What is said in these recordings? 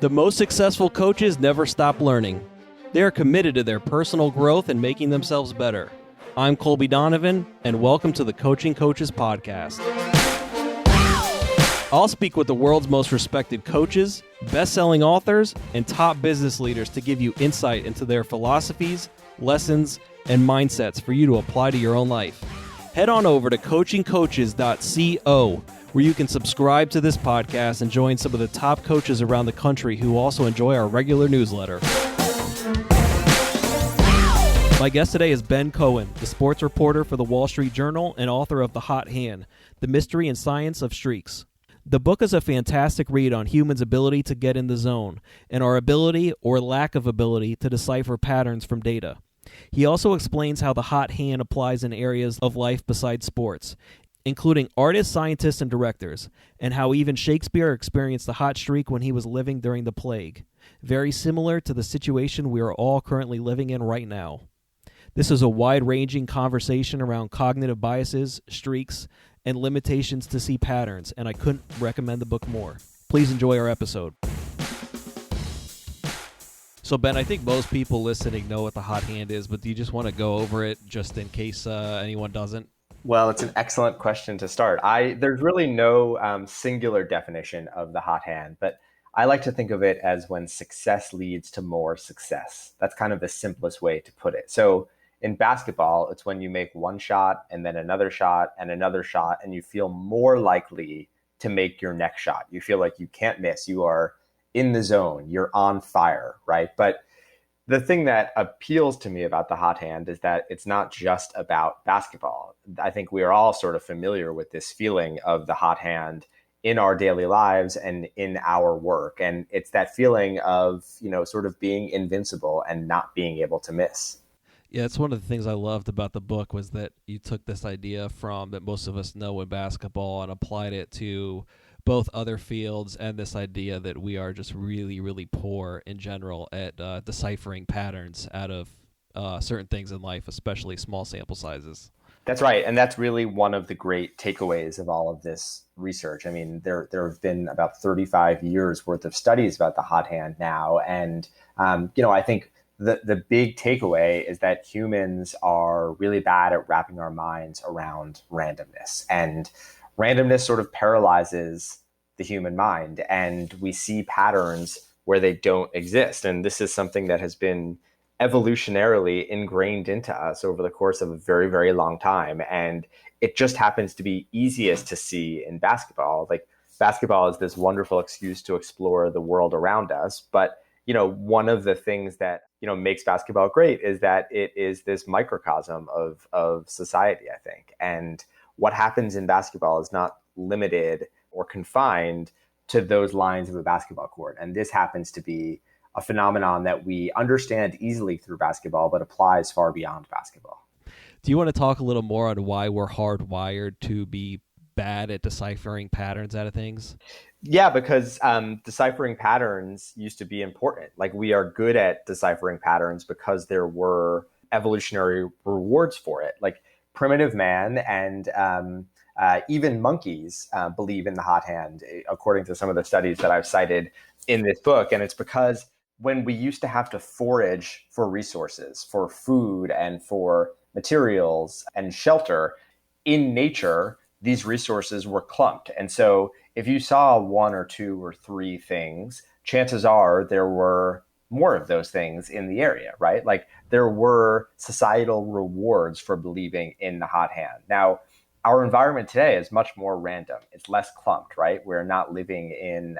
The most successful coaches never stop learning. They are committed to their personal growth and making themselves better. I'm Colby Donovan, and welcome to the Coaching Coaches Podcast. I'll speak with the world's most respected coaches, best-selling authors, and top business leaders to give you insight into their philosophies, lessons, and mindsets for you to apply to your own life. Head on over to coachingcoaches.co, where you can subscribe to this podcast and join some of the top coaches around the country who also enjoy our regular newsletter. My guest today is Ben Cohen, the sports reporter for the Wall Street Journal and author of The Hot Hand, The Mystery and Science of Streaks. The book is a fantastic read on humans' ability to get in the zone and our ability or lack of ability to decipher patterns from data. He also explains how the hot hand applies in areas of life besides sports, including artists, scientists, and directors, and how even Shakespeare experienced the hot streak when he was living during the plague. Very similar to the situation we are all currently living in right now. This is a wide-ranging conversation around cognitive biases, streaks, and limitations to see patterns, and I couldn't recommend the book more. Please enjoy our episode. So, Ben, I think most people listening know what the hot hand is, but do you just want to go over it just in case anyone doesn't? Well, it's an excellent question to start. There's really no singular definition of the hot hand, but I like to think of it as when success leads to more success. That's kind of the simplest way to put it. So in basketball, it's when you make one shot and then another shot and another shot, and you feel more likely to make your next shot. You feel like you can't miss. You are in the zone. You're on fire, right? But the thing that appeals to me about the hot hand is that it's not just about basketball. I think we are all sort of familiar with this feeling of the hot hand in our daily lives and in our work. And it's that feeling of, sort of being invincible and not being able to miss. Yeah, it's one of the things I loved about the book was that you took this idea from that most of us know in basketball and applied it to both other fields and this idea that we are just really, really poor in general at deciphering patterns out of certain things in life, especially small sample sizes. That's right. And that's really one of the great takeaways of all of this research. I mean, there have been about 35 years worth of studies about the hot hand now. And, I think the big takeaway is that humans are really bad at wrapping our minds around randomness. And randomness sort of paralyzes the human mind, and we see patterns where they don't exist. And this is something that has been evolutionarily ingrained into us over the course of a very, very long time. And it just happens to be easiest to see in basketball. Like, basketball is this wonderful excuse to explore the world around us. But, one of the things that, makes basketball great is that it is this microcosm of society, I think. And what happens in basketball is not limited or confined to those lines of a basketball court. And this happens to be a phenomenon that we understand easily through basketball, but applies far beyond basketball. Do you want to talk a little more on why we're hardwired to be bad at deciphering patterns out of things? Yeah, because deciphering patterns used to be important. Like, we are good at deciphering patterns because there were evolutionary rewards for it. Like, primitive man and even monkeys believe in the hot hand, according to some of the studies that I've cited in this book. And it's because when we used to have to forage for resources, for food and for materials and shelter, in nature, these resources were clumped. And so if you saw one or two or three things, chances are there were more of those things in the area, right? Like, there were societal rewards for believing in the hot hand. Now, our environment today is much more random. It's less clumped, right? We're not living in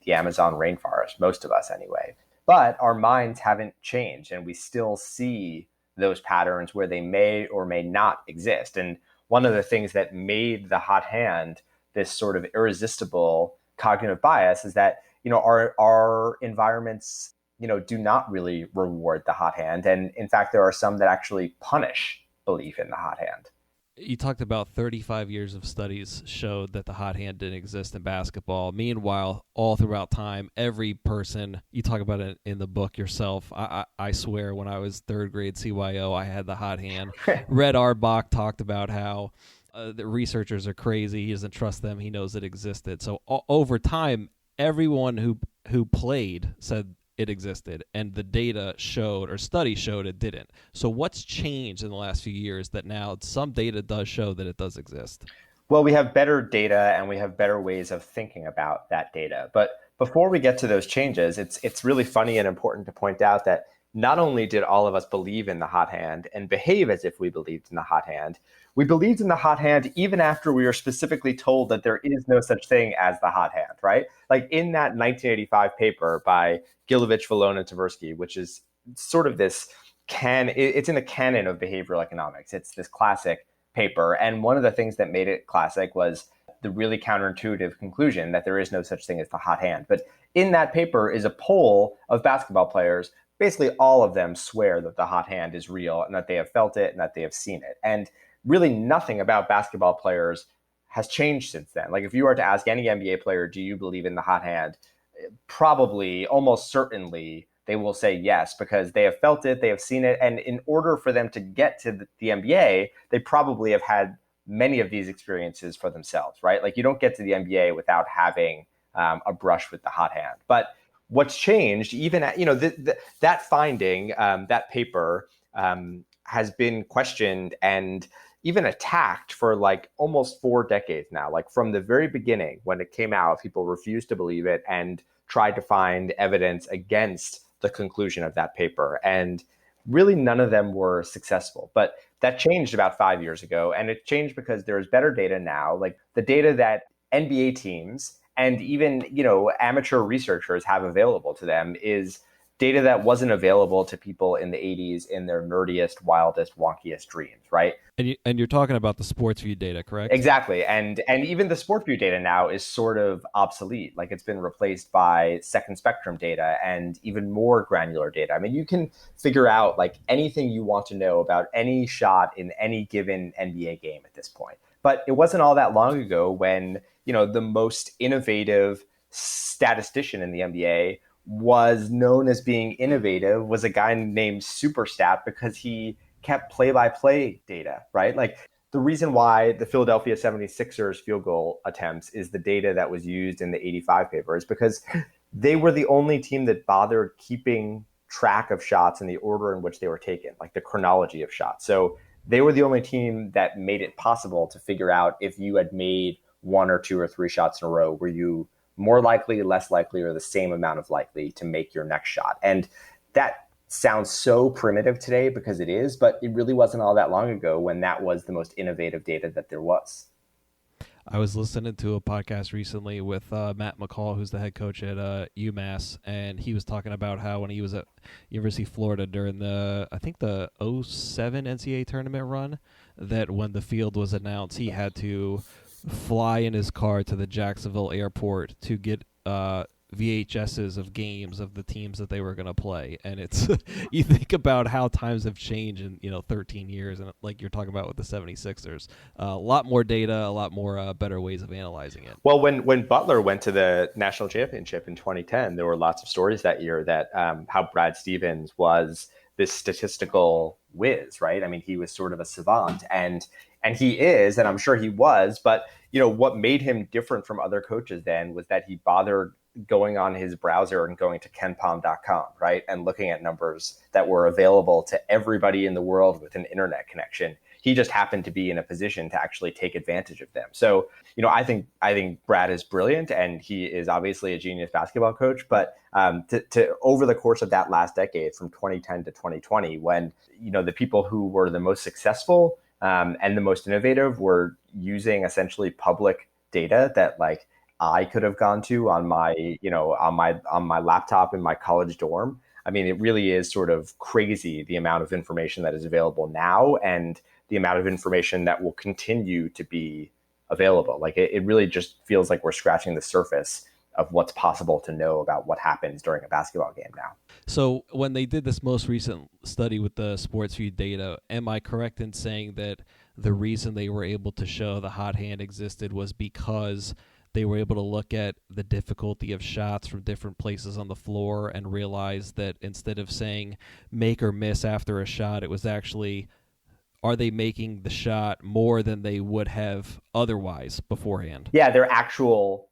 the Amazon rainforest, most of us anyway. But our minds haven't changed, and we still see those patterns where they may or may not exist. And one of the things that made the hot hand this sort of irresistible cognitive bias is that, our environments, do not really reward the hot hand. And in fact, there are some that actually punish belief in the hot hand. You talked about 35 years of studies showed that the hot hand didn't exist in basketball. Meanwhile, all throughout time, every person, you talk about it in the book yourself, I swear when I was third grade CYO, I had the hot hand. Red Auerbach talked about how the researchers are crazy. He doesn't trust them. He knows it existed. So over time, everyone who who played said it existed, and the data showed or study showed it didn't. So what's changed in the last few years that now some data does show that it does exist? Well, we have better data and we have better ways of thinking about that data. But before we get to those changes, it's really funny and important to point out that not only did all of us believe in the hot hand and behave as if we believed in the hot hand, we believed in the hot hand even after we were specifically told that there is no such thing as the hot hand, right? Like in that 1985 paper by Gilovich, Vallone, and Tversky, which is sort of this it's in the canon of behavioral economics. It's this classic paper. And one of the things that made it classic was the really counterintuitive conclusion that there is no such thing as the hot hand. But in that paper is a poll of basketball players. Basically, all of them swear that the hot hand is real and that they have felt it and that they have seen it. And really nothing about basketball players has changed since then. Like if you were to ask any NBA player, do you believe in the hot hand? Probably, almost certainly, they will say yes, because they have felt it, they have seen it. And in order for them to get to the NBA, they probably have had many of these experiences for themselves, right? Like you don't get to the NBA without having a brush with the hot hand. But what's changed, even at, that finding, that paper has been questioned and even attacked for like almost 4 decades now. Like from the very beginning, when it came out, people refused to believe it and tried to find evidence against the conclusion of that paper. And really none of them were successful. But that changed about 5 years ago. And it changed because there's better data now, like the data that NBA teams and even, amateur researchers have available to them is data that wasn't available to people in the 80s in their nerdiest, wildest, wonkiest dreams, right? And you're talking about the sports view data, correct? Exactly. And even the sport view data now is sort of obsolete. Like it's been replaced by second spectrum data and even more granular data. I mean, you can figure out like anything you want to know about any shot in any given NBA game at this point. But it wasn't all that long ago when, the most innovative statistician in the NBA was known as being innovative was a guy named Superstat because he kept play-by-play data, right? Like the reason why the Philadelphia 76ers field goal attempts is the data that was used in the 85 paper is because they were the only team that bothered keeping track of shots in the order in which they were taken, like the chronology of shots. So they were the only team that made it possible to figure out if you had made 1 or 2 or 3 shots in a row, were you more likely, less likely, or the same amount of likely to make your next shot. And that sounds so primitive today because it is, but it really wasn't all that long ago when that was the most innovative data that there was. I was listening to a podcast recently with Matt McCall, who's the head coach at UMass, and he was talking about how when he was at University of Florida during the 07 NCAA tournament run, that when the field was announced, he had to fly in his car to the Jacksonville airport to get VHSs of games of the teams that they were going to play. And it's you think about how times have changed in 13 years, and like you're talking about with the 76ers, a lot more data, a lot more better ways of analyzing it. Well, when Butler went to the national championship in 2010, there were lots of stories that year that how Brad Stevens was this statistical whiz, right? I mean, he was sort of a savant, and he is, and I'm sure he was, but what made him different from other coaches then was that he bothered going on his browser and going to kenpom.com, right? And looking at numbers that were available to everybody in the world with an internet connection. He just happened to be in a position to actually take advantage of them. So, I think Brad is brilliant and he is obviously a genius basketball coach, but to over the course of that last decade from 2010 to 2020, when, the people who were the most successful and the most innovative were using essentially public data that like I could have gone to on my, on my laptop in my college dorm. I mean, it really is sort of crazy the amount of information that is available now and the amount of information that will continue to be available. Like it really just feels like we're scratching the surface of what's possible to know about what happens during a basketball game now. So when they did this most recent study with the sports view data, am I correct in saying that the reason they were able to show the hot hand existed was because they were able to look at the difficulty of shots from different places on the floor and realize that instead of saying make or miss after a shot, it was actually, are they making the shot more than they would have otherwise beforehand? Yeah, their actual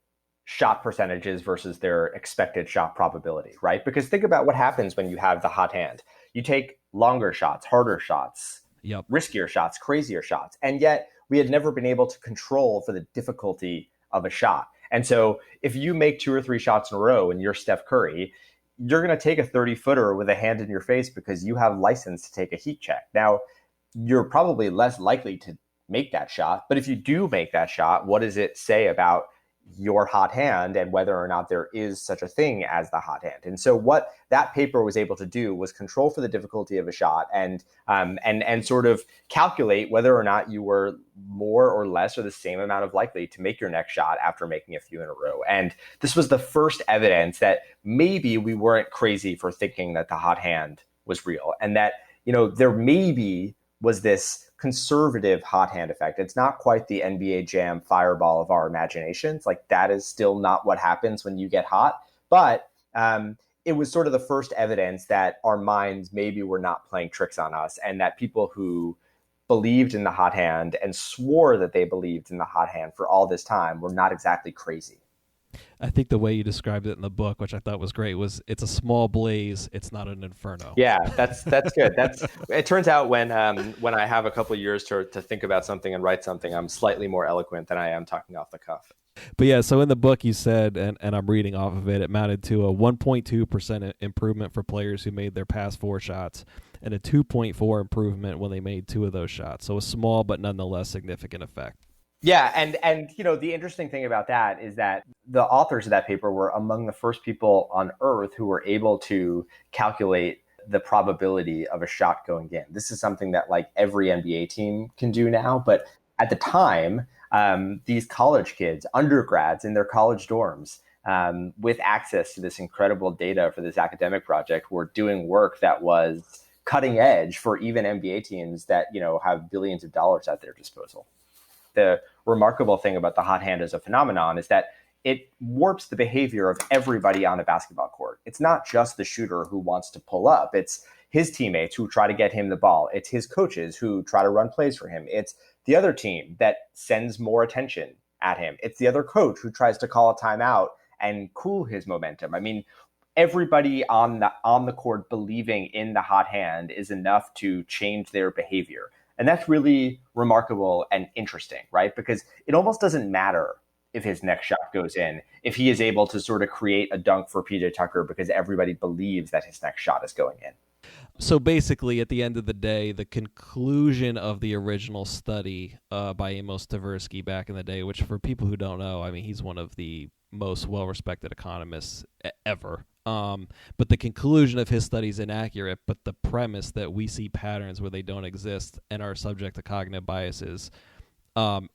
shot percentages versus their expected shot probability, right? Because think about what happens when you have the hot hand. You take longer shots, harder shots, riskier shots, crazier shots. And yet we had never been able to control for the difficulty of a shot. And so if you make 2 or 3 shots in a row and you're Steph Curry, you're going to take a 30-footer with a hand in your face because you have license to take a heat check. Now, you're probably less likely to make that shot. But if you do make that shot, what does it say about your hot hand and whether or not there is such a thing as the hot hand? And so what that paper was able to do was control for the difficulty of a shot and sort of calculate whether or not you were more or less or the same amount of likely to make your next shot after making a few in a row. And this was the first evidence that maybe we weren't crazy for thinking that the hot hand was real, and that, you know, there maybe was this conservative hot hand effect. It's not quite the NBA Jam fireball of our imaginations. Like, that is still not what happens when you get hot. But it was sort of the first evidence that our minds maybe were not playing tricks on us, and that people who believed in the hot hand and swore that they believed in the hot hand for all this time were not exactly crazy. I think the way you described it in the book, which I thought was great, was it's a small blaze. It's not an inferno. Yeah, that's good. It turns out when I have a couple of years to think about something and write something, I'm slightly more eloquent than I am talking off the cuff. But yeah, so in the book you said, and I'm reading off of it, it amounted to a 1.2% improvement for players who made their past 4 shots and a 2.4 improvement when they made 2 of those shots. So a small but nonetheless significant effect. Yeah, and you know, the interesting thing about that is that the authors of that paper were among the first people on Earth who were able to calculate the probability of a shot going in. This is something that like every NBA team can do now, but at the time, these college kids, undergrads in their college dorms, with access to this incredible data for this academic project, were doing work that was cutting edge for even NBA teams that, you know, have billions of dollars at their disposal. The remarkable thing about the hot hand as a phenomenon is that it warps the behavior of everybody on a basketball court. It's not just the shooter who wants to pull up. It's his teammates who try to get him the ball. It's his coaches who try to run plays for him. It's the other team that sends more attention at him. It's the other coach who tries to call a timeout and cool his momentum. I mean, everybody on the court believing in the hot hand is enough to change their behavior. And that's really remarkable and interesting, right? Because it almost doesn't matter if his next shot goes in, if he is able to sort of create a dunk for PJ Tucker because everybody believes that his next shot is going in. So basically, at the end of the day, the conclusion of the original study by Amos Tversky back in the day, which for people who don't know, I mean, he's one of the most well-respected economists ever. But the conclusion of his study is inaccurate, but the premise that we see patterns where they don't exist and are subject to cognitive biases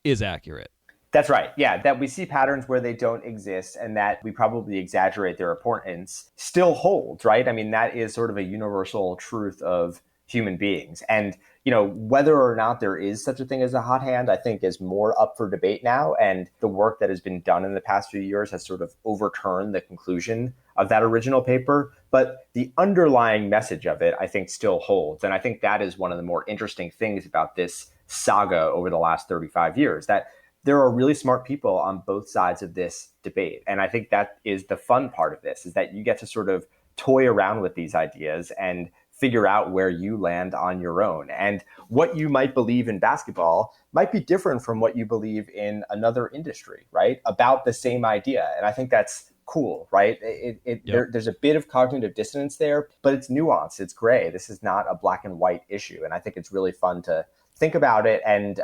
is accurate. That's right. Yeah, that we see patterns where they don't exist and that we probably exaggerate their importance still holds, right? I mean, that is sort of a universal truth of human beings. And, you know, whether or not there is such a thing as a hot hand, I think is more up for debate now. And the work that has been done in the past few years has sort of overturned the conclusion of that original paper. But the underlying message of it, I think, still holds. And I think that is one of the more interesting things about this saga over the last 35 years, that there are really smart people on both sides of this debate. And I think that is the fun part of this, is that you get to sort of toy around with these ideas and figure out where you land on your own. And what you might believe in basketball might be different from what you believe in another industry, right? About the same idea. And I think that's cool, right? There's a bit of cognitive dissonance there, but it's nuanced, it's gray. This is not a black and white issue. And I think it's really fun to think about it and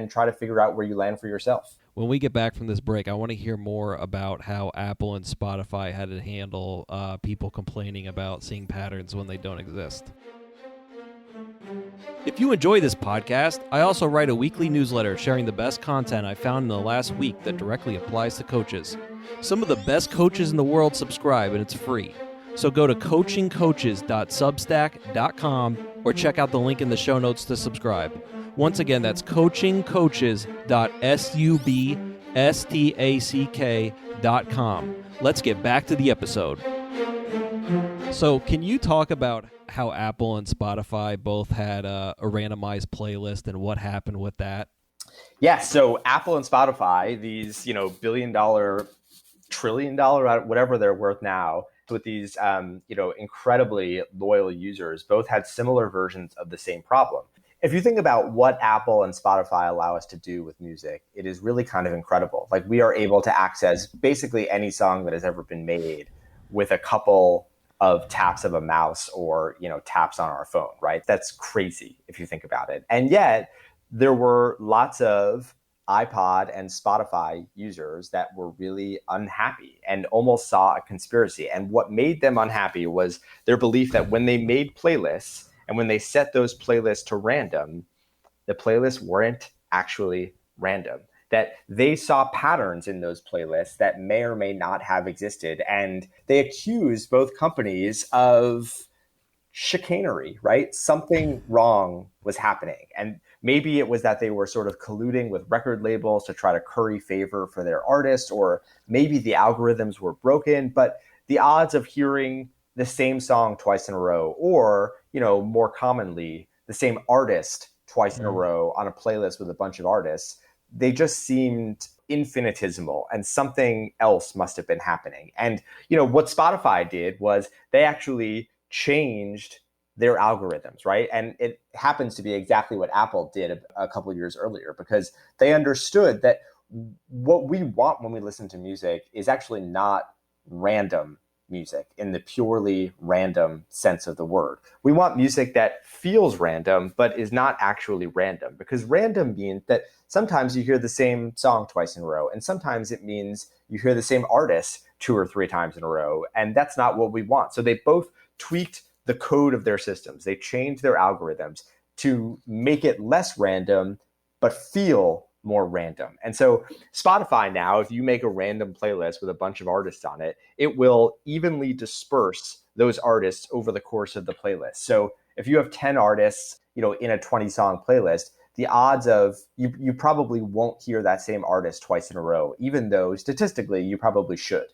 try to figure out where you land for yourself. When we get back from this break, I want to hear more about how Apple and Spotify had to handle people complaining about seeing patterns when they don't exist. If you enjoy this podcast, I also write a weekly newsletter sharing the best content I found in the last week that directly applies to coaches. Some of the best coaches in the world subscribe, and it's free. So go to coachingcoaches.substack.com or check out the link in the show notes to subscribe. Once again, that's coachingcoaches.substack.com. Let's get back to the episode. So can you talk about how Apple and Spotify both had a randomized playlist and what happened with that? Yeah, so Apple and Spotify, these, $1 billion trillion, whatever they're worth now, with these incredibly loyal users, both had similar versions of the same problem. If you think about what Apple and Spotify allow us to do with music, it is really kind of incredible. Like, we are able to access basically any song that has ever been made with a couple of taps of a mouse or, taps on our phone, right? That's crazy if you think about it. And yet there were lots of iPod and Spotify users that were really unhappy and almost saw a conspiracy. And what made them unhappy was their belief that when they made playlists and when they set those playlists to random, the playlists weren't actually random, that they saw patterns in those playlists that may or may not have existed. And they accused both companies of chicanery, right? Something wrong was happening. And maybe it was that they were sort of colluding with record labels to try to curry favor for their artists, or maybe the algorithms were broken. But the odds of hearing the same song twice in a row, or, more commonly, the same artist twice in a row on a playlist with a bunch of artists, they just seemed infinitesimal, and something else must have been happening. And, what Spotify did was they actually changed their algorithms, right? And it happens to be exactly what Apple did a couple of years earlier, because they understood that what we want when we listen to music is actually not random music in the purely random sense of the word. We want music that feels random, but is not actually random, because random means that sometimes you hear the same song twice in a row, and sometimes it means you hear the same artist 2 or 3 times in a row, and that's not what we want. So they both tweaked the code of their systems. They changed their algorithms to make it less random, but feel more random. And so Spotify now, if you make a random playlist with a bunch of artists on it, it will evenly disperse those artists over the course of the playlist. So if you have 10 artists, in a 20-song playlist, the odds of you probably won't hear that same artist twice in a row, even though statistically you probably should.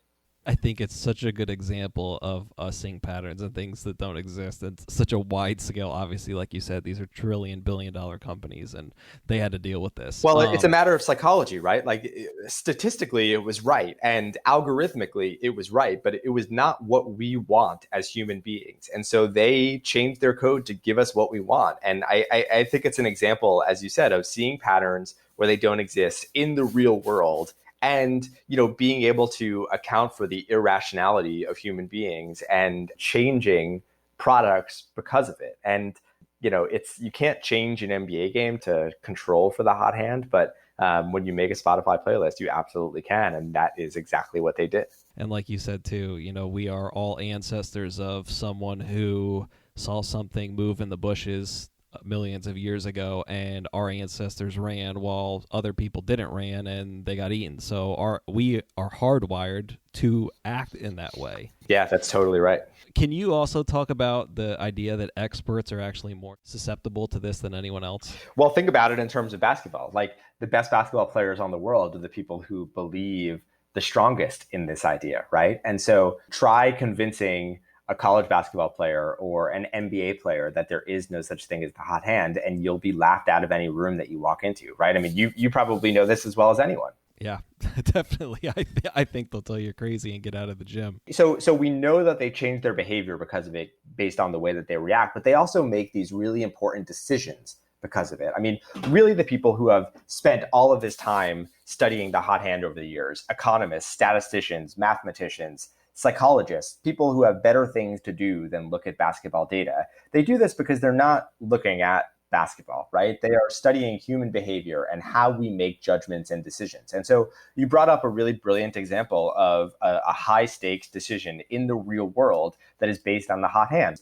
I think it's such a good example of us seeing patterns and things that don't exist. It's such a wide scale. Obviously, like you said, these are trillion-billion-dollar companies, and they had to deal with this. Well, it's a matter of psychology, right? Like, statistically, it was right, and algorithmically, it was right, but it was not what we want as human beings. And so they changed their code to give us what we want. And I think it's an example, as you said, of seeing patterns where they don't exist in the real world, and, being able to account for the irrationality of human beings and changing products because of it. And, you can't change an NBA game to control for the hot hand, but when you make a Spotify playlist, you absolutely can. And that is exactly what they did. And like you said, too, we are all ancestors of someone who saw something move in the bushes millions of years ago, and our ancestors ran while other people didn't ran, and they got eaten. So we are hardwired to act in that way. Yeah, that's totally right. Can you also talk about the idea that experts are actually more susceptible to this than anyone else? Well, think about it in terms of basketball. Like, the best basketball players on the world are the people who believe the strongest in this idea, right? And so try convincing a college basketball player or an NBA player that there is no such thing as the hot hand, and you'll be laughed out of any room that you walk into, right? I mean, you probably know this as well as anyone. Yeah, definitely. I think they'll tell you you're crazy and get out of the gym. So we know that they change their behavior because of it based on the way that they react, but they also make these really important decisions because of it. I mean, really, the people who have spent all of this time studying the hot hand over the years, economists, statisticians, mathematicians, psychologists, people who have better things to do than look at basketball data, they do this because they're not looking at basketball, right? They are studying human behavior and how we make judgments and decisions. And so you brought up a really brilliant example of a high stakes decision in the real world that is based on the hot hand.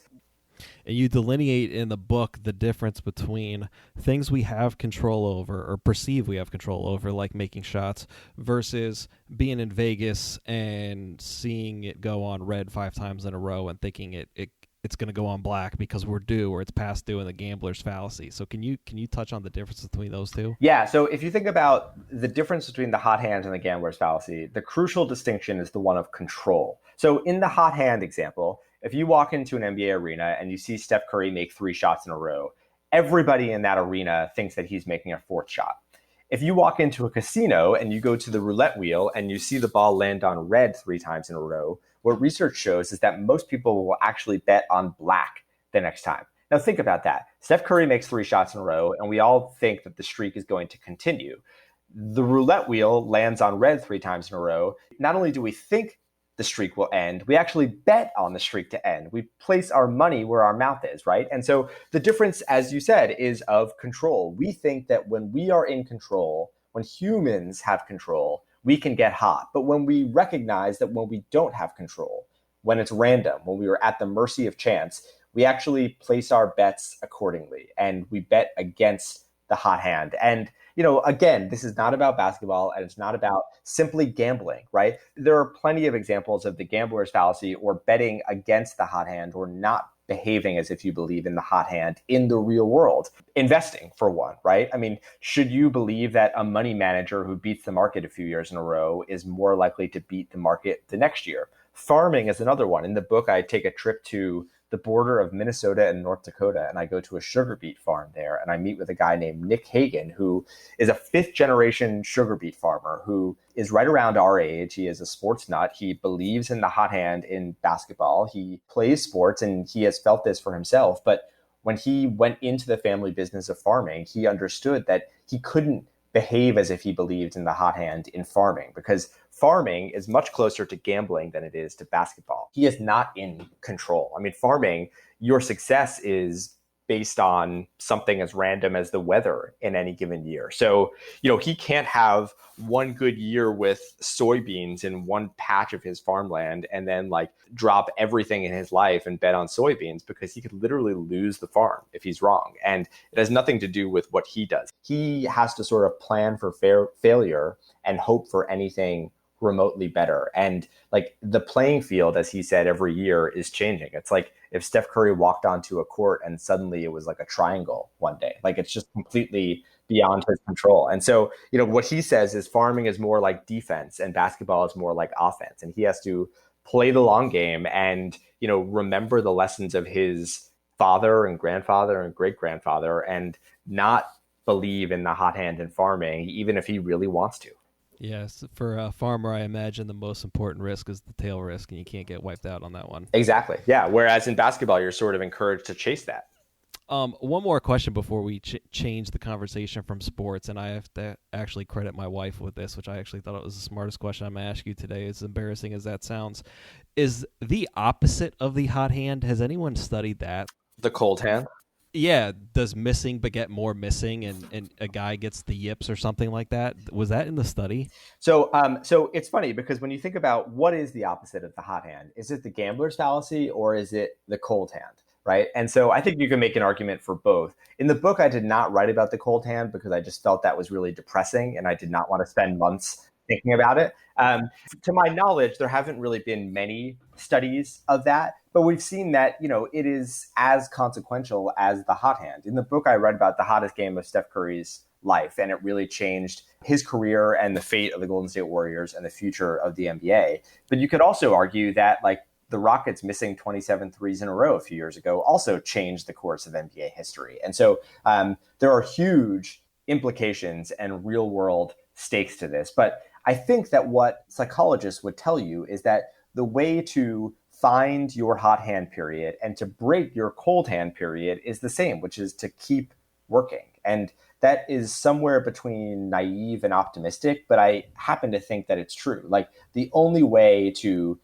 And you delineate in the book the difference between things we have control over or perceive we have control over, like making shots, versus being in Vegas and seeing it go on red 5 times in a row and thinking it's going to go on black because we're due, or it's past due in the gambler's fallacy. So can you touch on the difference between those two? Yeah. So if you think about the difference between the hot hand and the gambler's fallacy, the crucial distinction is the one of control. So in the hot hand example, if you walk into an NBA arena and you see Steph Curry make 3 shots in a row, everybody in that arena thinks that he's making a 4th shot. If you walk into a casino and you go to the roulette wheel and you see the ball land on red 3 times in a row, what research shows is that most people will actually bet on black the next time. Now think about that. Steph Curry makes 3 shots in a row, and we all think that the streak is going to continue. The roulette wheel lands on red 3 times in a row. Not only do we think the streak will end, we actually bet on the streak to end. We place our money where our mouth is, right? And so the difference, as you said, is of control. We think that when we are in control, when humans have control, we can get hot. But when we recognize that when we don't have control, when it's random, when we are at the mercy of chance, we actually place our bets accordingly, and we bet against the hot hand. And again, this is not about basketball, and it's not about simply gambling, right? There are plenty of examples of the gambler's fallacy, or betting against the hot hand, or not behaving as if you believe in the hot hand in the real world. Investing, for one, right? I mean, should you believe that a money manager who beats the market a few years in a row is more likely to beat the market the next year? Farming is another one. In the book, I take a trip to the border of Minnesota and North Dakota, and I go to a sugar beet farm there, and I meet with a guy named Nick Hagan, who is a 5th-generation sugar beet farmer who is right around our age. He is a sports nut. He believes in the hot hand in basketball. He plays sports, and he has felt this for himself. But when he went into the family business of farming, he understood that he couldn't behave as if he believed in the hot hand in farming, because farming is much closer to gambling than it is to basketball. He is not in control. I mean, farming, your success is based on something as random as the weather in any given year. So, he can't have one good year with soybeans in one patch of his farmland and then drop everything in his life and bet on soybeans, because he could literally lose the farm if he's wrong. And it has nothing to do with what he does. He has to sort of plan for failure and hope for anything remotely better. And the playing field, as he said, every year is changing. It's like if Steph Curry walked onto a court and suddenly it was like a triangle one day, it's just completely beyond his control. And so, what he says is farming is more like defense and basketball is more like offense. And he has to play the long game and, remember the lessons of his father and grandfather and great grandfather, and not believe in the hot hand in farming, even if he really wants to. Yes, for a farmer, I imagine the most important risk is the tail risk, and you can't get wiped out on that one. Exactly. Yeah. Whereas in basketball, you're sort of encouraged to chase that. One more question before we change the conversation from sports, and I have to actually credit my wife with this, which I actually thought it was the smartest question I'm going to ask you today, as embarrassing as that sounds. Is the opposite of the hot hand, has anyone studied that? The cold hand? Yeah, does missing beget more missing, and a guy gets the yips or something like that? Was that in the study? So it's funny, because when you think about what is the opposite of the hot hand, is it the gambler's fallacy or is it the cold hand, right? And so I think you can make an argument for both. In the book, I did not write about the cold hand because I just felt that was really depressing, and I did not want to spend months thinking about it. To my knowledge, there haven't really been many studies of that, but we've seen that, it is as consequential as the hot hand. In the book, I read about the hottest game of Steph Curry's life, and it really changed his career and the fate of the Golden State Warriors and the future of the NBA. But you could also argue that the Rockets missing 27 threes in a row a few years ago also changed the course of NBA history. And so there are huge implications and real world stakes to this. But I think that what psychologists would tell you is that the way to find your hot hand period and to break your cold hand period is the same, which is to keep working. And that is somewhere between naive and optimistic, but I happen to think that it's true. The only way to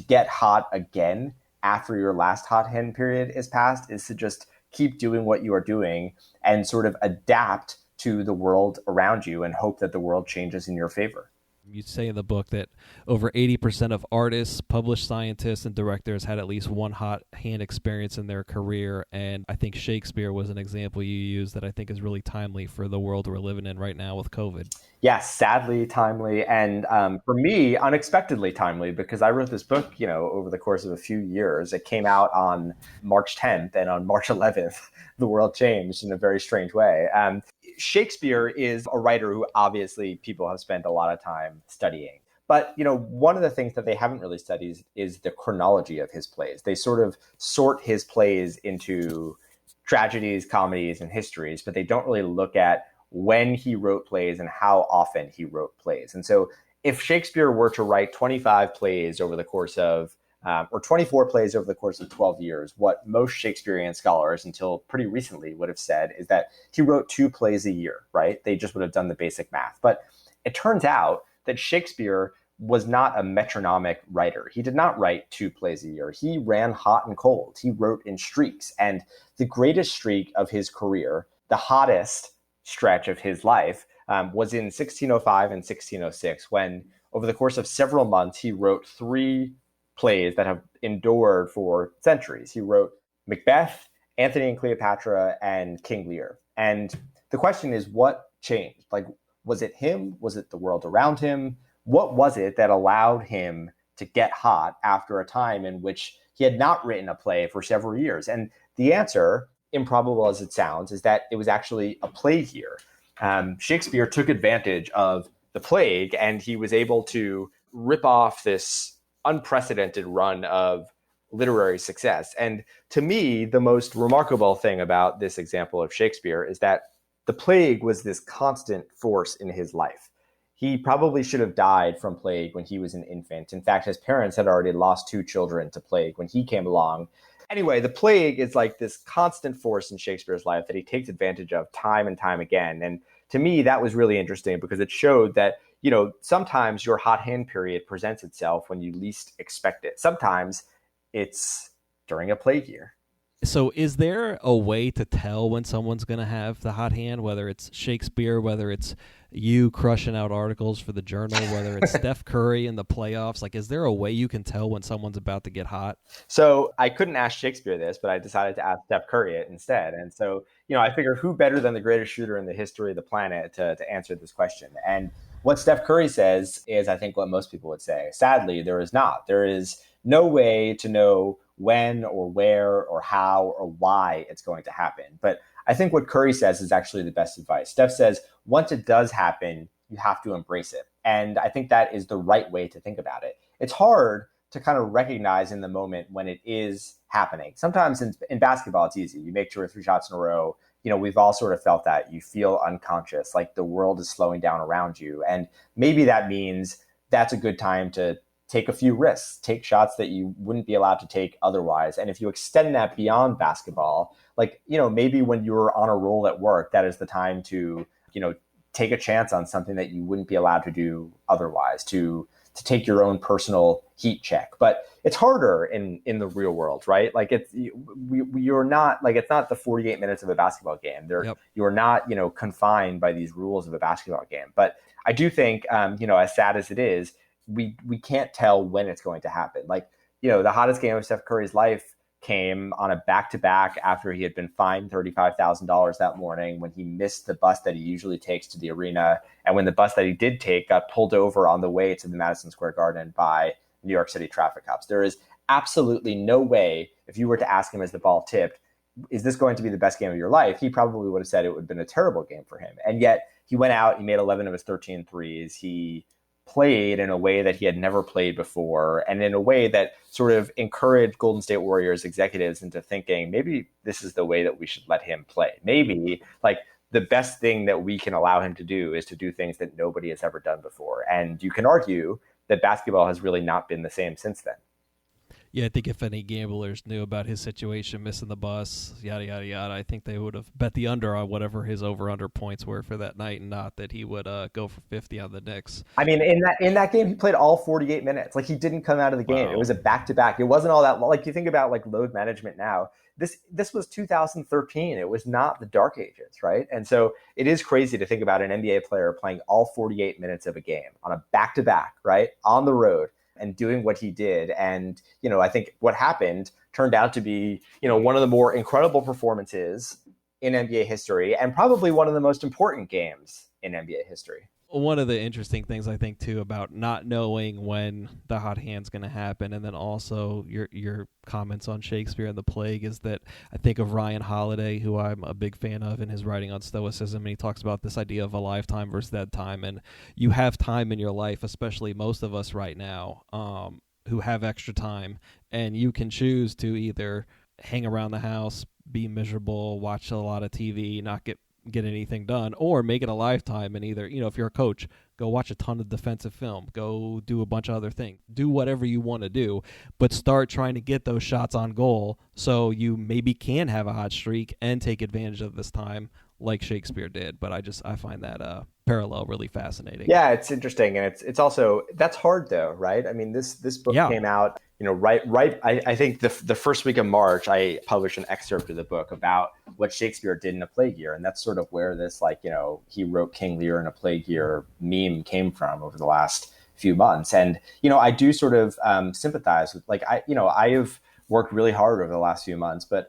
get hot again after your last hot hand period is past is to just keep doing what you are doing and sort of adapt to the world around you and hope that the world changes in your favor. You say in the book that over 80% of artists, published scientists, and directors had at least one hot hand experience in their career. And I think Shakespeare was an example you used that I think is really timely for the world we're living in right now with COVID. Yes, sadly timely. And for me, unexpectedly timely, because I wrote this book, over the course of a few years. It came out on March 10th, and on March 11th, the world changed in a very strange way. Shakespeare is a writer who obviously people have spent a lot of time studying. But, one of the things that they haven't really studied is the chronology of his plays. They sort of sort his plays into tragedies, comedies, and histories, but they don't really look at when he wrote plays and how often he wrote plays. And so if Shakespeare were to write 25 plays over the course of or 24 plays over the course of 12 years, what most Shakespearean scholars until pretty recently would have said is that he wrote 2 plays a year, right? They just would have done the basic math. But it turns out that Shakespeare was not a metronomic writer. He did not write 2 plays a year. He ran hot and cold. He wrote in streaks. And the greatest streak of his career, the hottest stretch of his life, was in 1605 and 1606, when over the course of several months, he wrote 3 plays that have endured for centuries. He wrote Macbeth, Antony and Cleopatra, and King Lear. And the question is, what changed? Like, was it him? Was it the world around him? What was it that allowed him to get hot after a time in which he had not written a play for several years? And the answer, improbable as it sounds, is that it was actually a plague year. Shakespeare took advantage of the plague, and he was able to rip off this unprecedented run of literary success. And to me, the most remarkable thing about this example of Shakespeare is that the plague was this constant force in his life. He probably should have died from plague when he was an infant. In fact, his parents had already lost 2 children to plague when he came along. Anyway, the plague is like this constant force in Shakespeare's life that he takes advantage of time and time again. And to me, that was really interesting because it showed that, sometimes your hot hand period presents itself when you least expect it. Sometimes it's during a plague year. So is there a way to tell when someone's going to have the hot hand, whether it's Shakespeare, whether it's you crushing out articles for the Journal, whether it's Steph Curry in the playoffs? Like, is there a way you can tell when someone's about to get hot? So I couldn't ask Shakespeare this, but I decided to ask Steph Curry it instead. And so, I figured who better than the greatest shooter in the history of the planet to answer this question? And what Steph Curry says is, I think, what most people would say. Sadly, there is not. There is no way to know when or where or how or why it's going to happen. But I think what Curry says is actually the best advice. Steph says, once it does happen, you have to embrace it. And I think that is the right way to think about it. It's hard to kind of recognize in the moment when it is happening. Sometimes in basketball, it's easy. You make 2 or 3 shots in a row. We've all sort of felt that. You feel unconscious, like the world is slowing down around you. And maybe that means that's a good time to take a few risks, take shots that you wouldn't be allowed to take otherwise. And if you extend that beyond basketball, maybe when you're on a roll at work, that is the time to, take a chance on something that you wouldn't be allowed to do otherwise, to take your own personal heat check. But it's harder in the real world, right? Like you're not, like, it's not the 48 minutes of a basketball game. Yep. You're not, confined by these rules of a basketball game. But I do think, as sad as it is, we can't tell when it's going to happen. Like, the hottest game of Steph Curry's life came on a back-to-back after he had been fined $35,000 that morning when he missed the bus that he usually takes to the arena. And when the bus that he did take got pulled over on the way to the Madison Square Garden by New York City traffic cops. There is absolutely no way, if you were to ask him as the ball tipped, is this going to be the best game of your life? He probably would have said it would have been a terrible game for him. And yet he went out, he made 11 of his 13 threes. He played in a way that he had never played before, and in a way that sort of encouraged Golden State Warriors executives into thinking, maybe this is the way that we should let him play. Maybe, like, the best thing that we can allow him to do is to do things that nobody has ever done before. And you can argue that basketball has really not been the same since then. Yeah, I think if any gamblers knew about his situation, missing the bus, yada, yada, yada, I think they would have bet the under on whatever his over-under points were for that night, and not that he would go for 50 on the Knicks. I mean, in that game, he played all 48 minutes. Like, he didn't come out of the game. Wow. It was a back-to-back. It wasn't all that long. Like, you think about, like, load management now. This was 2013. It was not the dark ages, right? And so it is crazy to think about an NBA player playing all 48 minutes of a game on a back-to-back, right, on the road, and doing what he did. And, I think what happened turned out to be, one of the more incredible performances in NBA history, and probably one of the most important games in NBA history. One of the interesting things, I think, too, about not knowing when the hot hand's going to happen, and then also your comments on Shakespeare and the plague, is that I think of Ryan Holiday, who I'm a big fan of in his writing on Stoicism, and he talks about this idea of a lifetime versus dead time. And you have time in your life, especially most of us right now, who have extra time, and you can choose to either hang around the house, be miserable, watch a lot of TV, not get get anything done, or make it a lifetime and either, if you're a coach, go watch a ton of defensive film, go do a bunch of other things, do whatever you want to do, but start trying to get those shots on goal so you maybe can have a hot streak and take advantage of this time like Shakespeare did. But I find that parallel really fascinating. Yeah, it's interesting, and it's also, that's hard though, right? I mean, this book came out, right. I think the first week of March, I published an excerpt of the book about what Shakespeare did in a plague year, and that's sort of where this he wrote King Lear in a plague year meme came from over the last few months. And I do sort of sympathize with I have worked really hard over the last few months, but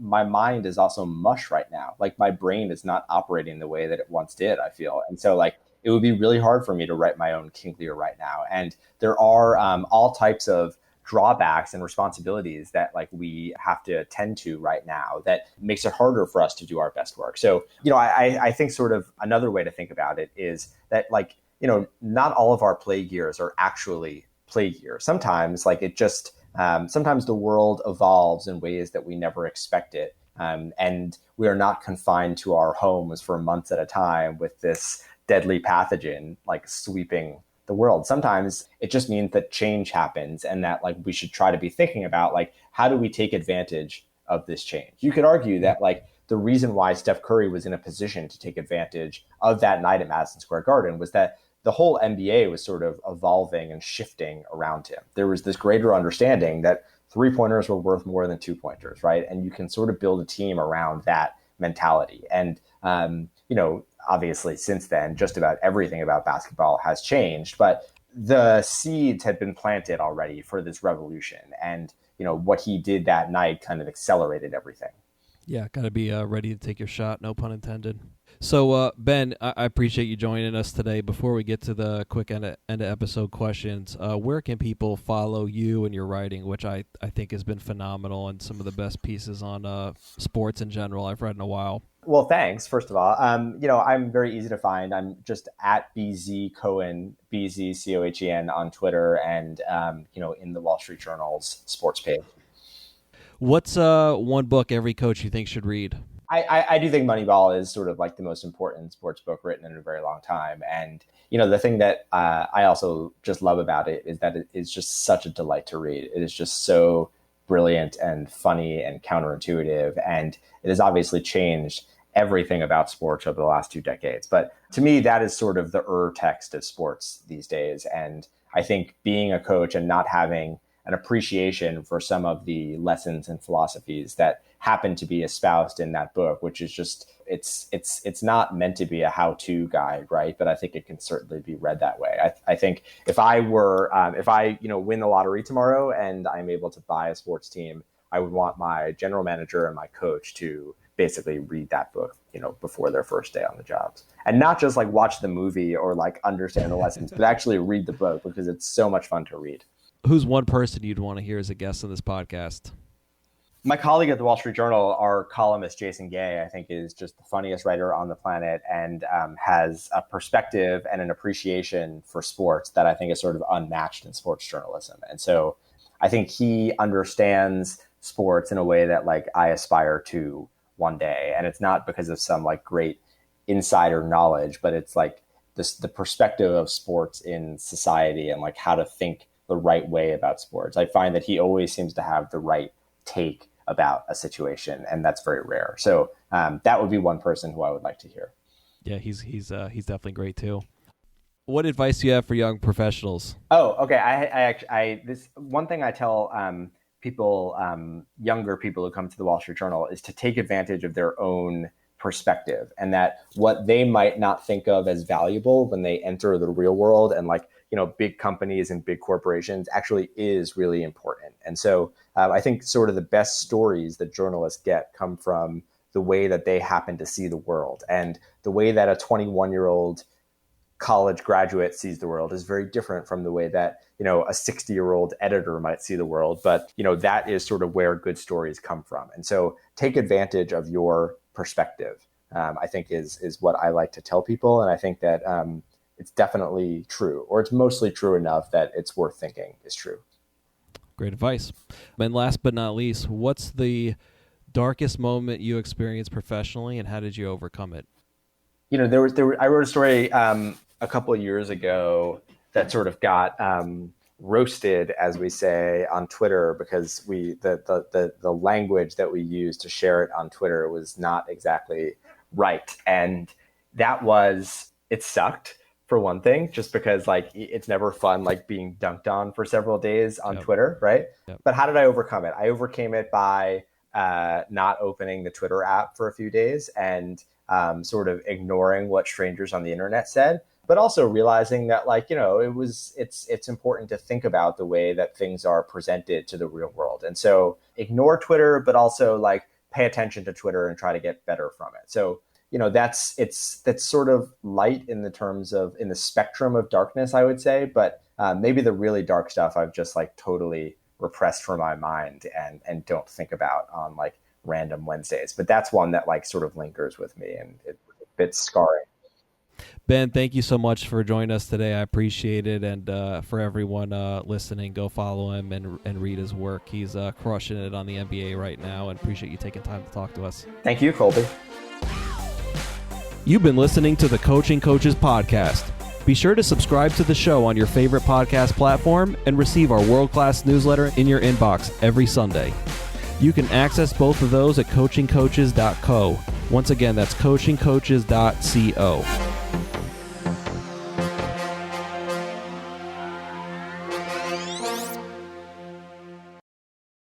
my mind is also mush right now. Like, my brain is not operating the way that it once did, I feel. And so it would be really hard for me to write my own King Lear right now. And there are all types of drawbacks and responsibilities that we have to attend to right now that makes it harder for us to do our best work. So, I think sort of another way to think about it is that not all of our plague years are actually plague years. Sometimes it just sometimes the world evolves in ways that we never expected. And we are not confined to our homes for months at a time with this deadly pathogen sweeping the world. Sometimes it just means that change happens, and that we should try to be thinking about how do we take advantage of this change. You could argue that the reason why Steph Curry was in a position to take advantage of that night at Madison Square Garden was that the whole NBA was sort of evolving and shifting around him. There was this greater understanding that 3-pointers were worth more than 2-pointers, right? And you can sort of build a team around that mentality. And, obviously since then, just about everything about basketball has changed, but the seeds had been planted already for this revolution. And, what he did that night kind of accelerated everything. Yeah, got to be ready to take your shot, no pun intended. So, Ben, I appreciate you joining us today. Before we get to the quick end of episode questions, where can people follow you and your writing, which I think has been phenomenal and some of the best pieces on sports in general I've read in a while? Well, thanks, first of all. I'm very easy to find. I'm just at BZ Cohen, BZCOHEN on Twitter, and, in the Wall Street Journal's sports page. What's one book every coach you think should read? I do think Moneyball is sort of the most important sports book written in a very long time. And, the thing that I also just love about it is that it is just such a delight to read. It is just so brilliant and funny and counterintuitive. And it has obviously changed everything about sports over the last 2 decades. But to me, that is sort of the text of sports these days. And I think being a coach and not having an appreciation for some of the lessons and philosophies that happen to be espoused in that book, which is just, it's not meant to be a how-to guide, right? But I think it can certainly be read that way. I think if I win the lottery tomorrow and I'm able to buy a sports team, I would want my general manager and my coach to basically read that book, before their first day on the jobs, and not just watch the movie or understand the lessons, but actually read the book, because it's so much fun to read. Who's one person you'd want to hear as a guest on this podcast? My colleague at the Wall Street Journal, our columnist Jason Gay, I think is just the funniest writer on the planet, and has a perspective and an appreciation for sports that I think is sort of unmatched in sports journalism. And so I think he understands sports in a way that I aspire to one day. And it's not because of some great insider knowledge, but it's the perspective of sports in society and how to think the right way about sports. I find that he always seems to have the right take about a situation, and that's very rare. So that would be one person who I would like to hear. Yeah, he's definitely great too. What advice do you have for young professionals? Oh, okay. I this one thing I tell people, younger people who come to the Wall Street Journal, is to take advantage of their own perspective, and that what they might not think of as valuable when they enter the real world and big companies and big corporations actually is really important. And so I think sort of the best stories that journalists get come from the way that they happen to see the world, and the way that a 21-year-old college graduate sees the world is very different from the way that, a 60-year-old editor might see the world. But, that is sort of where good stories come from. And so take advantage of your perspective, I think is what I like to tell people. And I think that it's definitely true, or it's mostly true enough that it's worth thinking is true. Great advice. And last but not least, what's the darkest moment you experienced professionally, and how did you overcome it? I wrote a story a couple of years ago that sort of got roasted, as we say, on Twitter because the language that we used to share it on Twitter was not exactly right, and it sucked for one thing, just because like it's never fun like being dunked on for several days on Twitter, right? But how did I overcome it? I overcame it by not opening the Twitter app for a few days and sort of ignoring what strangers on the internet said, but also realizing that it's important to think about the way that things are presented to the real world. And so ignore Twitter, but also like pay attention to Twitter and try to get better from it. So, that's sort of light in the spectrum of darkness, I would say, but maybe the really dark stuff I've just like totally repressed from my mind and don't think about on like random Wednesdays. But that's one that like sort of lingers with me and it's a bit scarring. Ben, thank you so much for joining us today. I appreciate it. And for everyone listening, go follow him and read his work. He's crushing it on the NBA right now, and appreciate you taking time to talk to us. Thank you, Colby. You've been listening to the Coaching Coaches Podcast. Be sure to subscribe to the show on your favorite podcast platform and receive our world-class newsletter in your inbox every Sunday. You can access both of those at coachingcoaches.co. Once again, that's coachingcoaches.co.